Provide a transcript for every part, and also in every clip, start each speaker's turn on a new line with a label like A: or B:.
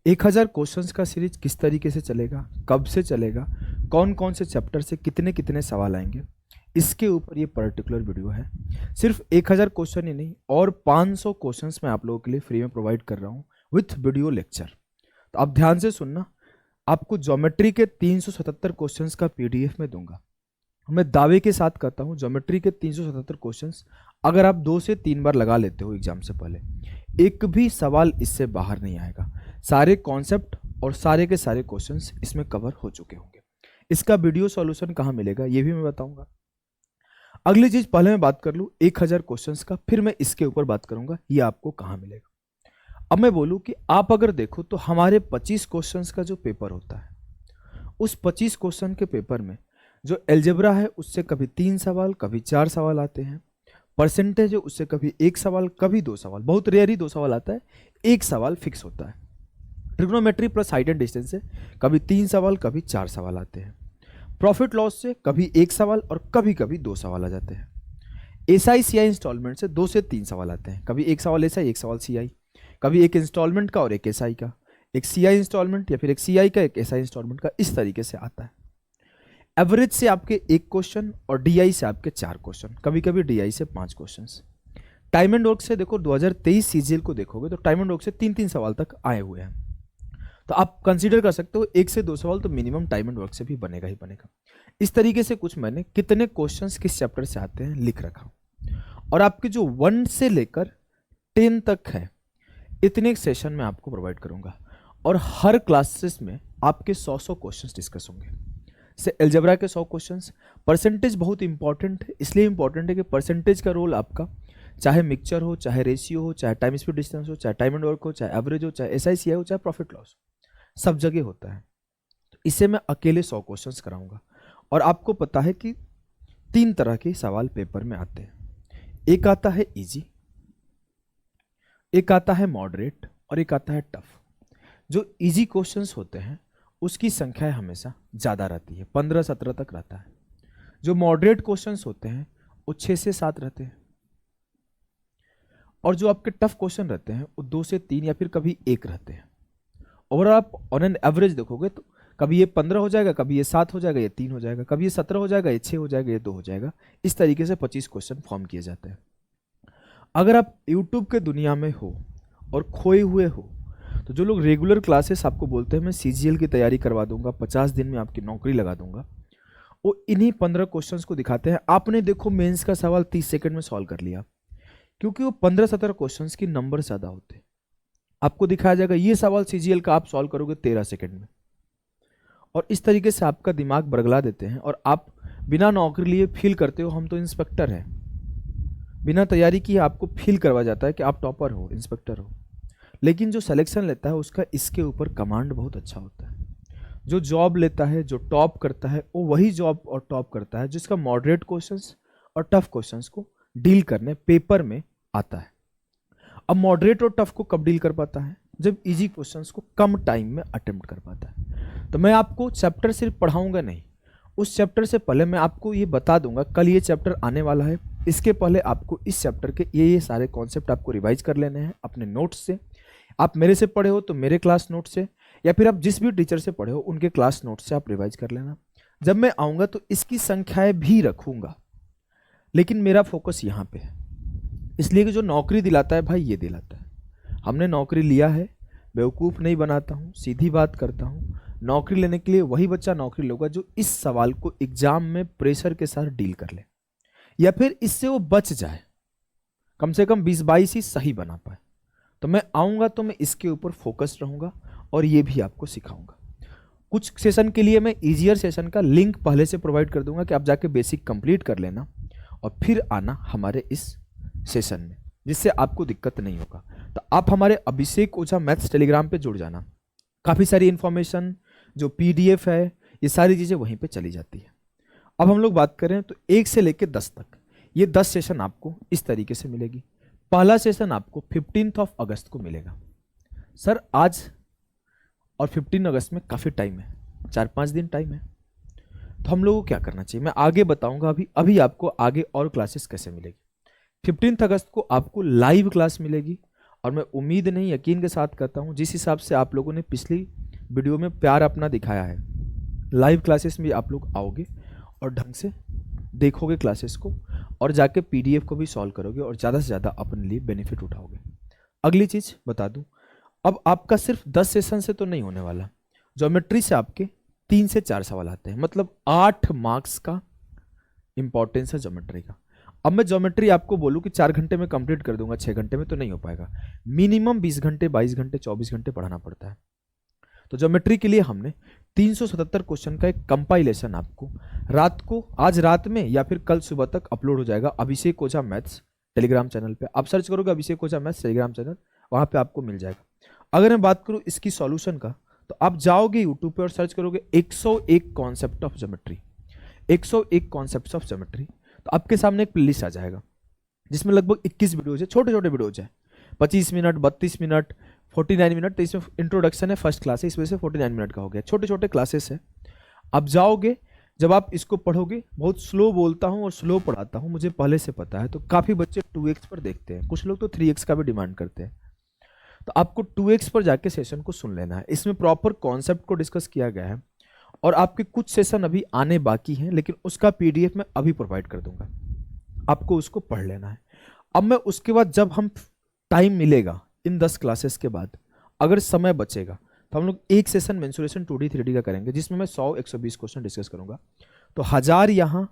A: 1000 questions का series किस तरीके से चलेगा, कब से चलेगा, कौन कौन से चैप्टर से कितने कितने सवाल आएंगे, इसके ऊपर ये पर्टिकुलर वीडियो है। सिर्फ 1000 क्वेश्चन ही नहीं और 500 क्वेश्चंस मैं आप लोगों के लिए फ्री में प्रोवाइड कर रहा हूँ विथ वीडियो लेक्चर। तो आप ध्यान से सुनना। आपको ज्योमेट्री के 377 क्वेश्चंस का पीडीएफ में दूंगा। मैं दावे के साथ कहता हूँ ज्योमेट्री के 377 क्वेश्चंस अगर आप 2 से 3 बार लगा लेते हो एग्जाम से पहले, एक भी सवाल इससे बाहर नहीं आएगा। सारे कॉन्सेप्ट और सारे के सारे क्वेश्चंस इसमें कवर हो चुके होंगे। इसका वीडियो सॉल्यूशन कहाँ मिलेगा ये भी मैं बताऊंगा। अगली चीज पहले मैं बात कर लूँ 1000 क्वेश्चंस का, फिर मैं इसके ऊपर बात करूंगा ये आपको कहाँ मिलेगा। अब मैं बोलूँ कि आप अगर देखो तो हमारे 25 क्वेश्चंस का जो पेपर होता है, उस 25 क्वेश्चन के पेपर में जो अलजेब्रा है उससे कभी 3 सवाल कभी 4 सवाल आते हैं। परसेंटेज है उससे कभी 1 सवाल कभी 2 सवाल, बहुत रेयर ही 2 सवाल आता है, 1 सवाल फिक्स होता है। Trigonometry plus height and distance से कभी 3 सवाल कभी 4 सवाल आते हैं। प्रॉफिट लॉस से कभी 1 सवाल और कभी कभी 2 सवाल आ जाते हैं। एसआई सीआई इंस्टॉलमेंट से 2 से 3 सवाल आते हैं, कभी 1 सवाल एसआई 1 सवाल सीआई, कभी एक इंस्टॉलमेंट का और एक एसआई का, एक सीआई इंस्टॉलमेंट या फिर एक सीआई का एक एसआई इंस्टॉलमेंट का, इस तरीके से आता है। एवरेज से आपके 1 क्वेश्चन और डीआई से आपके 4 क्वेश्चन, कभी कभी डीआई से 5 क्वेश्चन। टाइम एंड वर्क से देखो 2023 सीजीएल को देखोगे तो टाइम एंड वर्क से 3-3 सवाल तक आए हुए हैं। तो आप कंसीडर कर सकते हो 1 से 2 सवाल तो मिनिमम टाइम एंड वर्क से भी बनेगा ही बनेगा। इस तरीके से कुछ मैंने कितने क्वेश्चंस किस चैप्टर से आते हैं लिख रखा और आपके जो 1 से लेकर 10 तक है इतने सेशन में आपको प्रोवाइड करूंगा और हर क्लासेस में आपके 100 क्वेश्चंस डिस्कस होंगे। से अलजेब्रा के 100 क्वेश्चंस। परसेंटेज बहुत इंपॉर्टेंट है, इसलिए इंपॉर्टेंट है कि परसेंटेज का रोल आपका चाहे मिक्सचर हो, चाहे रेशियो हो, चाहे टाइम स्पीड डिस्टेंस हो, चाहे टाइम एंड वर्क हो, चाहे एवरेज हो, चाहे एसआईसीआई हो, चाहे प्रॉफिट लॉस, सब जगह होता है। तो इसे मैं अकेले 100 क्वेश्चंस कराऊंगा और आपको पता है कि 3 तरह के सवाल पेपर में आते हैं। एक आता है इजी, एक आता है मॉडरेट और एक आता है टफ। जो इजी क्वेश्चंस होते हैं उसकी संख्या हमेशा ज़्यादा रहती है, 15-17 तक रहता है। जो मॉडरेट क्वेश्चंस होते हैं वो 6 से 7 रहते हैं और जो आपके टफ क्वेश्चन रहते हैं वो 2 से 3 या फिर कभी 1 रहते हैं। और आप ऑन एन एवरेज देखोगे तो कभी ये 15 हो जाएगा, कभी ये 7 हो जाएगा, ये 3 हो जाएगा, कभी ये 17 हो जाएगा, ये 6 हो जाएगा, ये 2 हो जाएगा। इस तरीके से 25 क्वेश्चन फॉर्म किए जाते हैं। अगर आप यूट्यूब के दुनिया में हो और खोए हुए हो तो जो लोग रेगुलर क्लासेस आपको बोलते हैं मैं सीजीएल की तैयारी करवा दूंगा, 50 दिन में आपकी नौकरी लगा दूंगा, वो इन्हीं 15 क्वेश्चंस को दिखाते हैं। आपने देखो मेंस का सवाल 30 सेकंड में सॉल्व कर लिया, क्योंकि वो 15-17 क्वेश्चंस की नंबर ज़्यादा होते हैं। आपको दिखाया जाएगा ये सवाल सीजीएल का आप सॉल्व करोगे 13 सेकंड में, और इस तरीके से आपका दिमाग बरगला देते हैं और आप बिना नौकरी लिए फील करते हो हम तो इंस्पेक्टर हैं। बिना तैयारी किए आपको फील करवा जाता है कि आप टॉपर हो, इंस्पेक्टर हो। लेकिन जो सिलेक्शन लेता है उसका इसके ऊपर कमांड बहुत अच्छा होता है। जो जॉब लेता है, जो टॉप करता है, वो वही जॉब और टॉप करता है जिसका मॉडरेट क्वेश्चंस और टफ क्वेश्चंस को डील करने पेपर में आता है। अब मॉडरेट और टफ को कब डील कर पाता है? जब इजी क्वेश्चंस को कम टाइम में अटेम्प्ट कर पाता है। तो मैं आपको चैप्टर सिर्फ पढ़ाऊंगा नहीं, उस चैप्टर से पहले मैं आपको ये बता दूंगा कल ये चैप्टर आने वाला है, इसके पहले आपको इस चैप्टर के ये सारे कॉन्सेप्ट आपको रिवाइज कर लेने हैं अपने नोट्स से। आप मेरे से पढ़े हो तो मेरे क्लास नोट से, या फिर आप जिस भी टीचर से पढ़े हो उनके क्लास नोट से आप रिवाइज कर लेना। जब मैं आऊँगा तो इसकी संख्याएँ भी रखूँगा, लेकिन मेरा फोकस यहाँ पे है, इसलिए कि जो नौकरी दिलाता है भाई ये दिलाता है। हमने नौकरी लिया है, बेवकूफ़ नहीं बनाता हूँ, सीधी बात करता हूँ। नौकरी लेने के लिए वही बच्चा नौकरी लेगा जो इस सवाल को एग्जाम में प्रेशर के साथ डील कर ले, या फिर इससे वो बच जाए, कम से कम 20-22 ही सही बना पाए। तो मैं आऊँगा तो मैं इसके ऊपर फोकस रहूँगा और ये भी आपको सिखाऊंगा। कुछ सेशन के लिए मैं ईजियर सेशन का लिंक पहले से प्रोवाइड कर दूंगा कि आप जाके बेसिक कंप्लीट कर लेना और फिर आना हमारे इस सेशन में, जिससे आपको दिक्कत नहीं होगा। तो आप हमारे अभिषेक ओझा मैथ्स टेलीग्राम पे जुड़ जाना। काफ़ी सारी इन्फॉर्मेशन जो पीडीएफ है ये सारी चीज़ें वहीं पे चली जाती है। अब हम लोग बात करें तो 1 से लेकर 10 तक ये 10 सेशन आपको इस तरीके से मिलेगी। पहला सेशन आपको 15 अगस्त को मिलेगा। सर आज और 15 अगस्त में काफ़ी टाइम है, 4-5 दिन टाइम है, तो हम लोगों को क्या करना चाहिए मैं आगे बताऊंगा। अभी आपको आगे और क्लासेस कैसे मिलेगी। 15 अगस्त को आपको लाइव क्लास मिलेगी और मैं उम्मीद नहीं यकीन के साथ करता हूँ जिस हिसाब से आप लोगों ने पिछली वीडियो में प्यार अपना दिखाया है, लाइव क्लासेस में आप लोग आओगे और ढंग से देखोगे क्लासेस को और जाके पीडीएफ को भी सॉल्व करोगे और ज़्यादा से ज़्यादा अपने लिए बेनिफिट उठाओगे। अगली चीज़ बता दूं, अब आपका सिर्फ 10 सेशन से तो नहीं होने वाला। ज्योमेट्री से आपके 3 से 4 सवाल आते हैं, मतलब 8 मार्क्स का इंपॉर्टेंस है ज्योमेट्री का। अब मैं ज्योमेट्री आपको बोलूं कि 4 घंटे में कंप्लीट कर दूंगा 6 घंटे में, तो नहीं हो पाएगा। मिनिमम 20 घंटे, 22 घंटे, 24 घंटे पढ़ाना पड़ता है। तो ज्योमेट्री के लिए हमने 377 क्वेश्चन का एक कंपाइलेशन आपको रात को, आज रात में या फिर कल सुबह तक अपलोड हो जाएगा अभिषेक ओझा मैथ्स टेलीग्राम चैनल पे। आप सर्च करोगे अभिषेक ओझा मैथ्स टेलीग्राम चैनल, वहाँ पे आपको मिल जाएगा। अगर मैं बात करूँ इसकी सॉल्यूशन का, तो आप जाओगे यूट्यूब पे और सर्च करोगे 101 concept of geometry, 101 concept of geometry, तो आपके सामने एक प्लेलिस्ट आ जाएगा जिसमें लगभग 21 वीडियोज है, छोटे छोटे वीडियोज है, 25 मिनट, 32 मिनट, 49 मिनट। तो इसमें इंट्रोडक्शन है, फर्स्ट क्लास है, इस वजह से 49 मिनट का हो गया। छोटे छोटे क्लासेस है। आप जाओगे, जब आप इसको पढ़ोगे, बहुत स्लो बोलता हूँ और स्लो पढ़ाता हूँ, मुझे पहले से पता है, तो काफ़ी बच्चे 2x पर देखते हैं, कुछ लोग तो 3x का भी डिमांड करते हैं। तो आपको 2x पर जाके सेशन को सुन लेना है। इसमें प्रॉपर कॉन्सेप्ट को डिस्कस किया गया है और आपके कुछ सेशन अभी आने बाकी हैं, लेकिन उसका पीडीएफ मैं अभी प्रोवाइड कर दूंगा, आपको उसको पढ़ लेना है। अब मैं उसके बाद जब हम टाइम मिलेगा इन 10 क्लासेस के बाद, अगर समय बचेगा, तो हम लोग एक सेशन मेंसुरेशन 2D 3D का करेंगे, जिसमें मैं 100-120 क्वेश्चन डिस्कस करूंगा। तो 1000 यहाँ,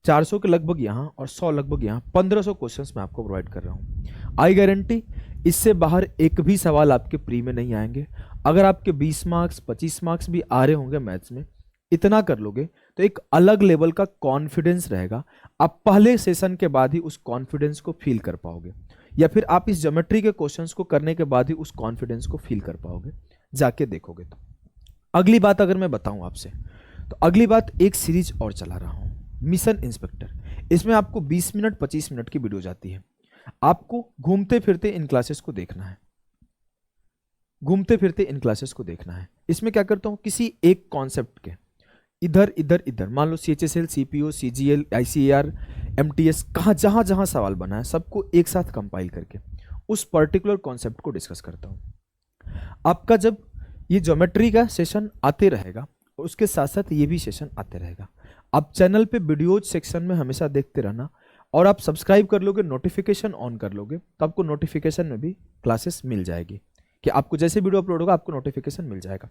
A: 400 के लगभग यहाँ और 100 लगभग यहाँ, 1500 क्वेश्चंस मैं आपको प्रोवाइड कर रहा हूँ। आई गारंटी इससे बाहर एक भी सवाल आपके प्री में नहीं आएंगे। अगर आपके 20 मार्क्स 25 मार्क्स भी आ रहे होंगे मैथ्स में, इतना कर लोगे तो एक अलग लेवल का कॉन्फिडेंस रहेगा। आप पहले सेशन के बाद ही उस कॉन्फिडेंस को फील कर पाओगे, या फिर आप इस ज्योमेट्री के क्वेश्चंस को करने के बाद ही उस कॉन्फिडेंस को फील कर पाओगे, जाके देखोगे तो। अगली बात अगर मैं बताऊं आपसे, तो अगली बात, एक सीरीज और चला रहा हूं, मिशन इंस्पेक्टर। इसमें आपको 20 मिनट 25 मिनट की वीडियो जाती है। आपको घूमते फिरते इन क्लासेस को देखना है, घूमते फिरते इन क्लासेस को देखना है। इसमें क्या करता हूं, किसी एक कॉन्सेप्ट के इधर इधर इधर, मान लो CHSL, CPO, CGL, ICAR, MTS, कहाँ जहां जहां सवाल बना है सबको एक साथ कंपाइल करके उस पर्टिकुलर कॉन्सेप्ट को डिस्कस करता हूं। आपका जब ये ज्योमेट्री का सेशन आते रहेगा, उसके साथ साथ ये भी सेशन आते रहेगा। आप चैनल पे वीडियोज सेक्शन में हमेशा देखते रहना, और आप सब्सक्राइब कर लोगे, नोटिफिकेशन ऑन कर लोगे, तो आपको नोटिफिकेशन में भी क्लासेस मिल जाएगी, कि आपको जैसे वीडियो अपलोड होगा आपको नोटिफिकेशन मिल जाएगा।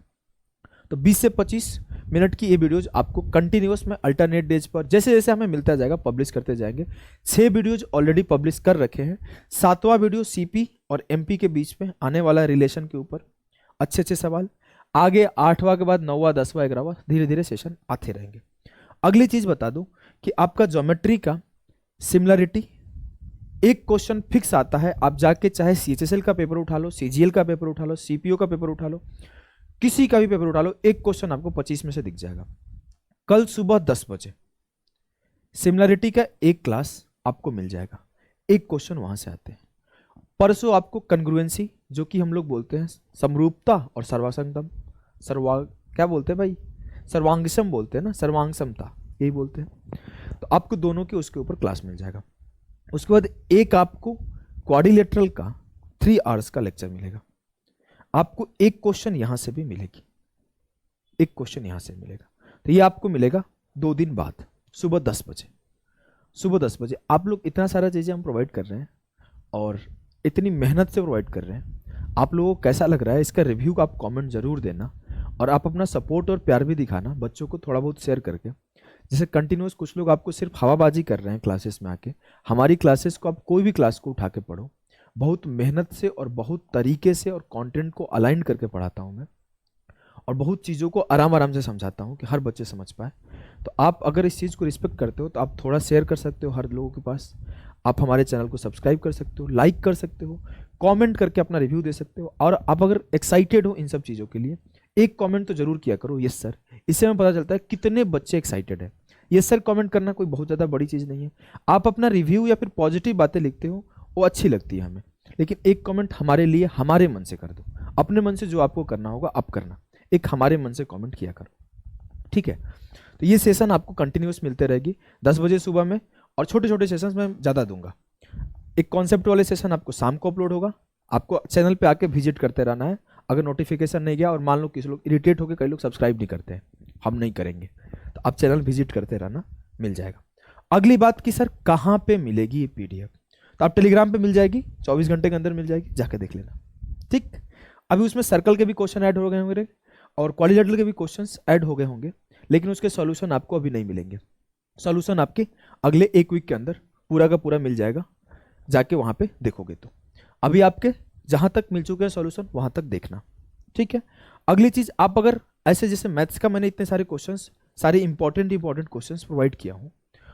A: तो 20 से 25 मिनट की ये वीडियोज आपको कंटिन्यूअस में अल्टरनेट डेज पर जैसे जैसे हमें मिलता जाएगा पब्लिश करते जाएंगे। 6 वीडियोज ऑलरेडी पब्लिश कर रखे हैं, 7वां वीडियो CP और MP के बीच में आने वाला है, रिलेशन के ऊपर अच्छे अच्छे सवाल। आगे 8वां के बाद 9वां 10वां 11वां धीरे धीरे सेशन आते रहेंगे। अगली चीज बता दूं कि आपका ज्योमेट्री का सिमिलरिटी एक क्वेश्चन फिक्स आता है। आप जाके चाहे CHSL का पेपर उठा लो, CGL का पेपर उठा लो, CPO का पेपर उठा लो, किसी का भी पेपर उठा लो, एक क्वेश्चन आपको 25 में से दिख जाएगा। कल सुबह 10 बजे सिमिलरिटी का एक क्लास आपको मिल जाएगा, एक क्वेश्चन वहां से आते हैं। परसों आपको कन्ग्रुएंसी, जो कि हम लोग बोलते हैं समरूपता, और सर्वांगसम, क्या बोलते हैं भाई, सर्वांगसम बोलते हैं ना, सर्वांगसमता यही बोलते हैं। तो आपको दोनों के उसके ऊपर क्लास मिल जाएगा। उसके बाद एक आपको क्वाड्रिलेटरल का 3 आवर्स का लेक्चर मिलेगा। आपको एक क्वेश्चन यहां से भी मिलेगी, एक क्वेश्चन यहां से मिलेगा। तो ये आपको मिलेगा 2 दिन बाद, सुबह 10 बजे। सुबह 10 बजे आप लोग, इतना सारा चीज़ें हम प्रोवाइड कर रहे हैं और इतनी मेहनत से प्रोवाइड कर रहे हैं। आप लोगों को कैसा लग रहा है, इसका रिव्यू का आप कमेंट जरूर देना, और आप अपना सपोर्ट और प्यार भी दिखाना बच्चों को थोड़ा बहुत शेयर करके। जैसे कंटिन्यूस कुछ लोग आपको सिर्फ हवाबाजी कर रहे हैं क्लासेस में आके, हमारी क्लासेस को, आप कोई भी क्लास को उठा के पढ़ो, बहुत मेहनत से और बहुत तरीके से और कंटेंट को अलाइन करके पढ़ाता हूं मैं, और बहुत चीज़ों को आराम आराम से समझाता हूं कि हर बच्चे समझ पाए। तो आप अगर इस चीज़ को रिस्पेक्ट करते हो तो आप थोड़ा शेयर कर सकते हो हर लोगों के पास। आप हमारे चैनल को सब्सक्राइब कर सकते हो, लाइक कर सकते हो, कमेंट करके अपना रिव्यू दे सकते हो। और आप अगर एक्साइटेड हो इन सब चीज़ों के लिए, एक कमेंट तो जरूर किया करो, यस सर। इससे हमें पता चलता है कितने बच्चे एक्साइटेड है। यस सर कमेंट करना कोई बहुत ज़्यादा बड़ी चीज़ नहीं है। आप अपना रिव्यू या फिर पॉजिटिव बातें लिखते हो, वो अच्छी लगती है हमें, लेकिन एक कमेंट हमारे लिए हमारे मन से कर दो। अपने मन से जो आपको करना होगा आप करना, एक हमारे मन से कमेंट किया करो, ठीक है। तो ये सेशन आपको कंटिन्यूस मिलते रहेगी 10 बजे सुबह में, और छोटे छोटे सेशंस में ज़्यादा दूंगा। एक कॉन्सेप्ट वाले सेशन आपको शाम को अपलोड होगा, आपको चैनल पे आके विजिट करते रहना है। अगर नोटिफिकेशन नहीं गया और मान लो किसी लोग इरिटेट होकर कई लोग सब्सक्राइब नहीं करते हैं, हम नहीं करेंगे, तो आप चैनल विजिट करते रहना, मिल जाएगा। अगली बात कि सर कहाँ पे मिलेगी ये पीडीएफ, तो आप टेलीग्राम पे मिल जाएगी, 24 घंटे के अंदर मिल जाएगी, जाके देख लेना। ठीक, अभी उसमें सर्कल के भी क्वेश्चन ऐड हो गए होंगे और क्वाड्रिलेटरल के भी क्वेश्चंस ऐड हो गए होंगे, लेकिन उसके सॉल्यूशन आपको अभी नहीं मिलेंगे। सॉल्यूशन आपके अगले 1 वीक के अंदर पूरा का पूरा मिल जाएगा, जाके वहाँ पे देखोगे तो। अभी आपके जहाँ तक मिल चुके हैं सॉल्यूशन वहाँ तक देखना, ठीक है। अगली चीज़, आप अगर ऐसे जैसे मैथ्स का मैंने इतने सारे क्वेश्चंस, सारे इंपॉर्टेंट क्वेश्चंस प्रोवाइड किया हूँ,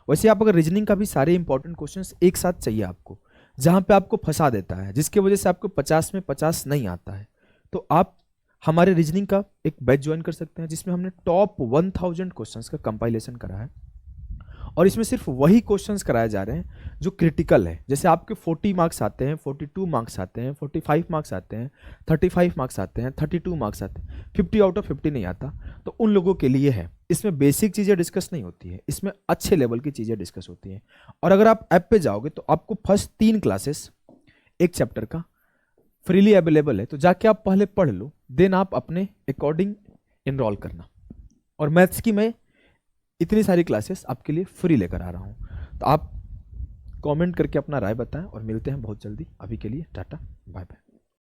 A: वैसे आप अगर रीजनिंग का भी सारे इंपॉर्टेंट क्वेश्चंस एक साथ चाहिए आपको, जहाँ पे आपको फंसा देता है, जिसके वजह से आपको 50 में 50 नहीं आता है, तो आप हमारे रीजनिंग का एक बैच ज्वाइन कर सकते हैं, जिसमें हमने टॉप 1000 क्वेश्चंस का कंपाइलेशन करा है। और इसमें सिर्फ वही क्वेश्चंस कराए जा रहे हैं जो क्रिटिकल है। जैसे आपके 40 मार्क्स आते हैं, 42 मार्क्स आते हैं, 45 मार्क्स आते हैं, 35 मार्क्स आते हैं, 32 मार्क्स आते हैं, 50 आउट ऑफ 50 नहीं आता, तो उन लोगों के लिए है। इसमें बेसिक चीज़ें डिस्कस नहीं होती है, इसमें अच्छे लेवल की चीज़ें डिस्कस होती हैं। और अगर आप ऐप पे जाओगे तो आपको फर्स्ट 3 क्लासेस एक चैप्टर का फ्रीली अवेलेबल है, तो जाके आप पहले पढ़ लो, देन आप अपने अकॉर्डिंग इनरोल करना। और मैथ्स की मैं इतनी सारी क्लासेस आपके लिए फ्री लेकर आ रहा हूँ, तो आप कमेंट करके अपना राय बताएं और मिलते हैं बहुत जल्दी। अभी के लिए टाटा बाय बाय।